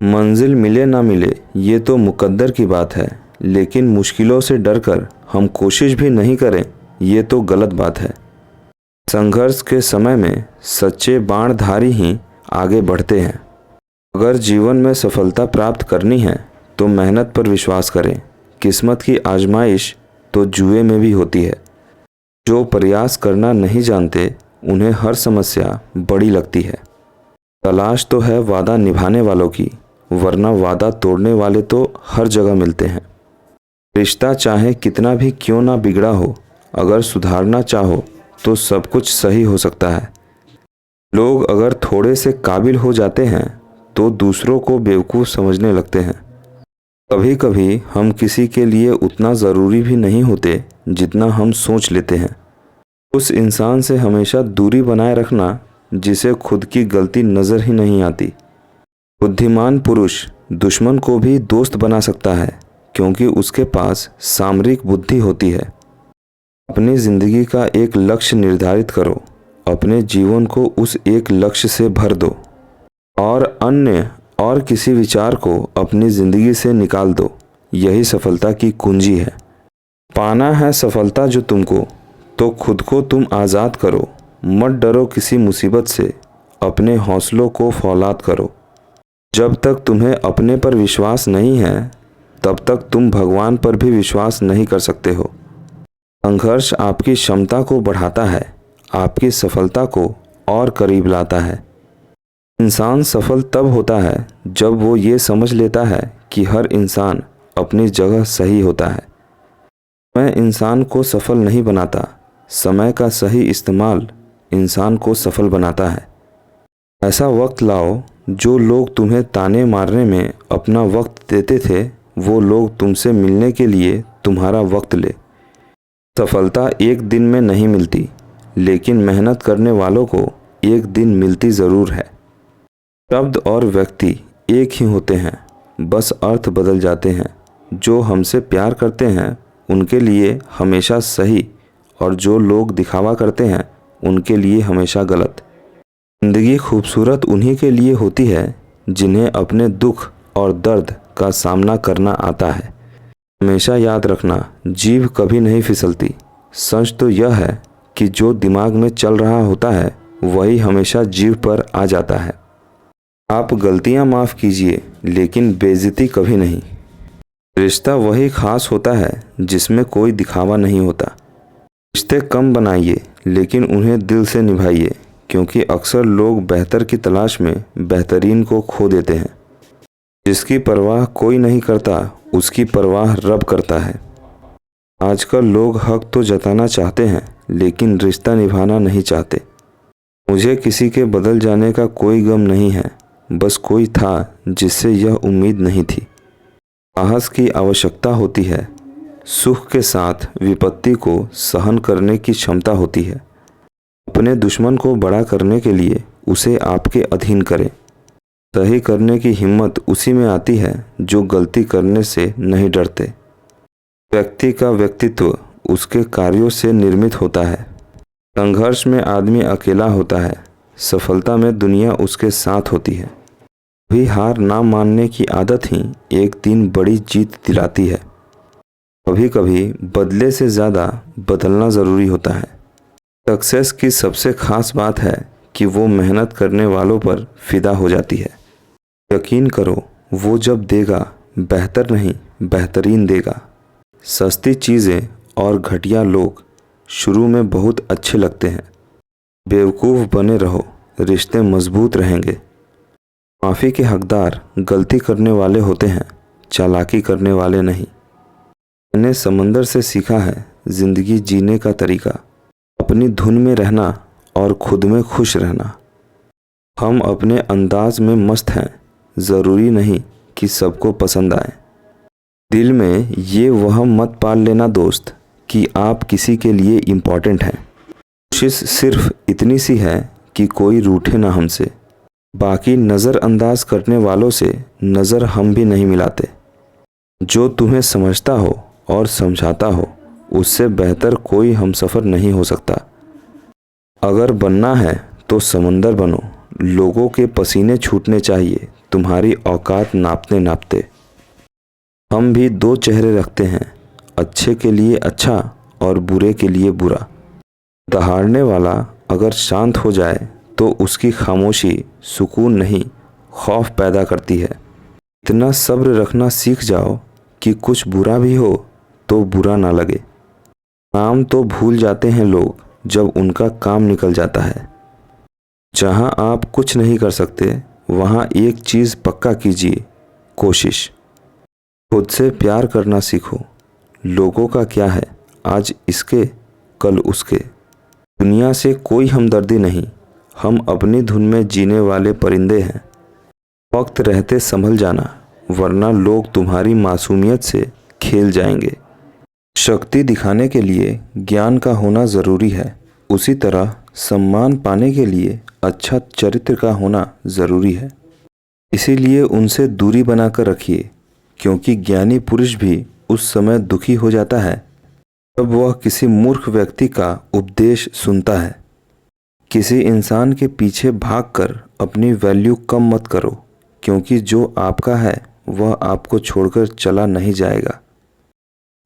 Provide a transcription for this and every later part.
मंजिल मिले ना मिले ये तो मुकद्दर की बात है, लेकिन मुश्किलों से डरकर हम कोशिश भी नहीं करें ये तो गलत बात है। संघर्ष के समय में सच्चे बाणधारी ही आगे बढ़ते हैं। अगर जीवन में सफलता प्राप्त करनी है तो मेहनत पर विश्वास करें। किस्मत की आजमाइश तो जुए में भी होती है। जो प्रयास करना नहीं जानते उन्हें हर समस्या बड़ी लगती है। तलाश तो है वादा निभाने वालों की, वरना वादा तोड़ने वाले तो हर जगह मिलते हैं। रिश्ता चाहे कितना भी क्यों ना बिगड़ा हो, अगर सुधारना चाहो तो सब कुछ सही हो सकता है। लोग अगर थोड़े से काबिल हो जाते हैं तो दूसरों को बेवकूफ़ समझने लगते हैं। कभी कभी हम किसी के लिए उतना ज़रूरी भी नहीं होते जितना हम सोच लेते हैं। उस इंसान से हमेशा दूरी बनाए रखना जिसे खुद की गलती नज़र ही नहीं आती। बुद्धिमान पुरुष दुश्मन को भी दोस्त बना सकता है, क्योंकि उसके पास सामरिक बुद्धि होती है। अपनी ज़िंदगी का एक लक्ष्य निर्धारित करो, अपने जीवन को उस एक लक्ष्य से भर दो और अन्य और किसी विचार को अपनी ज़िंदगी से निकाल दो। यही सफलता की कुंजी है। पाना है सफलता जो तुमको, तो खुद को तुम आज़ाद करो। मत डरो किसी मुसीबत से, अपने हौसलों को फौलाद करो। जब तक तुम्हें अपने पर विश्वास नहीं है तब तक तुम भगवान पर भी विश्वास नहीं कर सकते हो। संघर्ष आपकी क्षमता को बढ़ाता है, आपकी सफलता को और करीब लाता है। इंसान सफल तब होता है जब वो ये समझ लेता है कि हर इंसान अपनी जगह सही होता है। समय इंसान को सफल नहीं बनाता, समय का सही इस्तेमाल इंसान को सफल बनाता है। ऐसा वक्त लाओ जो लोग तुम्हें ताने मारने में अपना वक्त देते थे, वो लोग तुमसे मिलने के लिए तुम्हारा वक्त ले। सफलता एक दिन में नहीं मिलती, लेकिन मेहनत करने वालों को एक दिन मिलती ज़रूर है। शब्द और व्यक्ति एक ही होते हैं, बस अर्थ बदल जाते हैं। जो हमसे प्यार करते हैं उनके लिए हमेशा सही, और जो लोग दिखावा करते हैं उनके लिए हमेशा गलत। ज़िंदगी खूबसूरत उन्हीं के लिए होती है जिन्हें अपने दुख और दर्द का सामना करना आता है। हमेशा याद रखना, जीभ कभी नहीं फिसलती। सच तो यह है कि जो दिमाग में चल रहा होता है वही हमेशा जीभ पर आ जाता है। आप गलतियां माफ़ कीजिए, लेकिन बेइज्जती कभी नहीं। रिश्ता वही खास होता है जिसमें कोई दिखावा नहीं होता। रिश्ते कम बनाइए, लेकिन उन्हें दिल से निभाइए, क्योंकि अक्सर लोग बेहतर की तलाश में बेहतरीन को खो देते हैं। जिसकी परवाह कोई नहीं करता, उसकी परवाह रब करता है। आजकल लोग हक तो जताना चाहते हैं, लेकिन रिश्ता निभाना नहीं चाहते। मुझे किसी के बदल जाने का कोई गम नहीं है, बस कोई था जिससे यह उम्मीद नहीं थी। साहस की आवश्यकता होती है, सुख के साथ विपत्ति को सहन करने की क्षमता होती है। अपने दुश्मन को बड़ा करने के लिए उसे आपके अधीन करें। सही करने की हिम्मत उसी में आती है जो गलती करने से नहीं डरते। व्यक्ति का व्यक्तित्व उसके कार्यों से निर्मित होता है। संघर्ष में आदमी अकेला होता है, सफलता में दुनिया उसके साथ होती है। भी हार ना मानने की आदत ही एक दिन बड़ी जीत दिलाती है। कभी कभी बदले से ज़्यादा बदलना ज़रूरी होता है। सक्सेस की सबसे खास बात है कि वो मेहनत करने वालों पर फिदा हो जाती है। यकीन करो, वो जब देगा बेहतर नहीं बेहतरीन देगा। सस्ती चीज़ें और घटिया लोग शुरू में बहुत अच्छे लगते हैं। बेवकूफ़ बने रहो, रिश्ते मजबूत रहेंगे। माफ़ी के हकदार गलती करने वाले होते हैं, चालाकी करने वाले नहीं। मैंने समंदर से सीखा है ज़िंदगी जीने का तरीका, अपनी धुन में रहना और खुद में खुश रहना। हम अपने अंदाज में मस्त हैं, ज़रूरी नहीं कि सबको पसंद आए। दिल में ये वहम मत पाल लेना दोस्त कि आप किसी के लिए इम्पॉर्टेंट हैं। कोशिश सिर्फ इतनी सी है कि कोई रूठे ना हमसे। बाकी नज़रअंदाज करने वालों से नज़र हम भी नहीं मिलाते। जो तुम्हें समझता हो और समझाता हो, उससे बेहतर कोई हमसफ़र नहीं हो सकता। अगर बनना है तो समंदर बनो, लोगों के पसीने छूटने चाहिए तुम्हारी औकात नापते नापते। हम भी दो चेहरे रखते हैं, अच्छे के लिए अच्छा और बुरे के लिए बुरा। दहाड़ने वाला अगर शांत हो जाए तो उसकी खामोशी सुकून नहीं, खौफ पैदा करती है। इतना सब्र रखना सीख जाओ कि कुछ बुरा भी हो तो बुरा ना लगे। काम तो भूल जाते हैं लोग जब उनका काम निकल जाता है। जहां आप कुछ नहीं कर सकते वहां एक चीज़ पक्का कीजिए, कोशिश। खुद से प्यार करना सीखो। लोगों का क्या है, आज इसके कल उसके। दुनिया से कोई हमदर्दी नहीं, हम अपनी धुन में जीने वाले परिंदे हैं। वक्त रहते संभल जाना, वरना लोग तुम्हारी मासूमियत से खेल जाएंगे। शक्ति दिखाने के लिए ज्ञान का होना ज़रूरी है, उसी तरह सम्मान पाने के लिए अच्छा चरित्र का होना ज़रूरी है। इसीलिए उनसे दूरी बनाकर रखिए, क्योंकि ज्ञानी पुरुष भी उस समय दुखी हो जाता है जब वह किसी मूर्ख व्यक्ति का उपदेश सुनता है। किसी इंसान के पीछे भागकर अपनी वैल्यू कम मत करो, क्योंकि जो आपका है वह आपको छोड़कर चला नहीं जाएगा।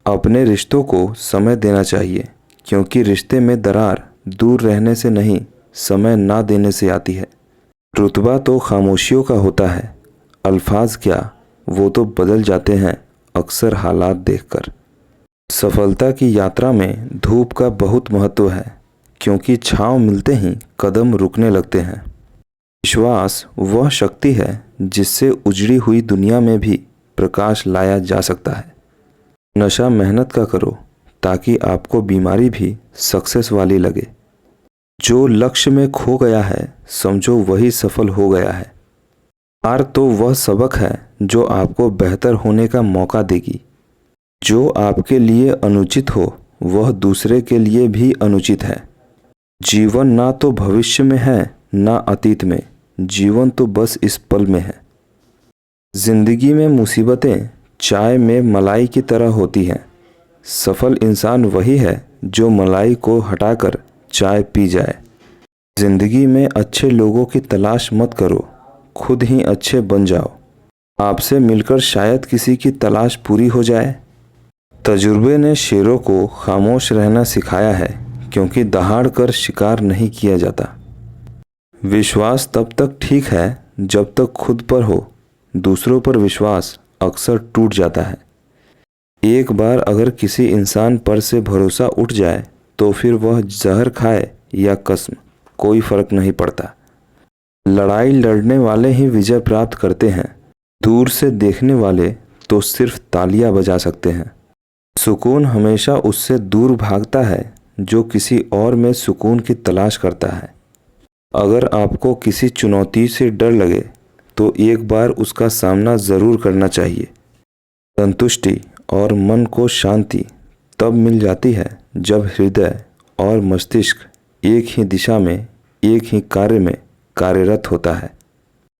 अपने रिश्तों को समय देना चाहिए, क्योंकि रिश्ते में दरार दूर रहने से नहीं, समय ना देने से आती है। रुतबा तो खामोशियों का होता है, अल्फाज क्या वो तो बदल जाते हैं अक्सर हालात देखकर। सफलता की यात्रा में धूप का बहुत महत्व है, क्योंकि छांव मिलते ही कदम रुकने लगते हैं। विश्वास वह शक्ति है जिससे उजड़ी हुई दुनिया में भी प्रकाश लाया जा सकता है। नशा मेहनत का करो ताकि आपको बीमारी भी सक्सेस वाली लगे। जो लक्ष्य में खो गया है समझो वही सफल हो गया है। हार तो वह सबक है जो आपको बेहतर होने का मौका देगी। जो आपके लिए अनुचित हो वह दूसरे के लिए भी अनुचित है। जीवन ना तो भविष्य में है ना अतीत में, जीवन तो बस इस पल में है। जिंदगी में मुसीबतें चाय में मलाई की तरह होती हैं। सफल इंसान वही है जो मलाई को हटाकर चाय पी जाए। जिंदगी में अच्छे लोगों की तलाश मत करो, खुद ही अच्छे बन जाओ। आपसे मिलकर शायद किसी की तलाश पूरी हो जाए। तजुर्बे ने शेरों को खामोश रहना सिखाया है, क्योंकि दहाड़ कर शिकार नहीं किया जाता। विश्वास तब तक ठीक है जब तक खुद पर हो, दूसरों पर विश्वास अक्सर टूट जाता है। एक बार अगर किसी इंसान पर से भरोसा उठ जाए तो फिर वह जहर खाए या कसम, कोई फर्क नहीं पड़ता। लड़ाई लड़ने वाले ही विजय प्राप्त करते हैं, दूर से देखने वाले तो सिर्फ तालियां बजा सकते हैं। सुकून हमेशा उससे दूर भागता है जो किसी और में सुकून की तलाश करता है। अगर आपको किसी चुनौती से डर लगे तो एक बार उसका सामना ज़रूर करना चाहिए। संतुष्टि और मन को शांति तब मिल जाती है जब हृदय और मस्तिष्क एक ही दिशा में, एक ही कार्य में कार्यरत होता है।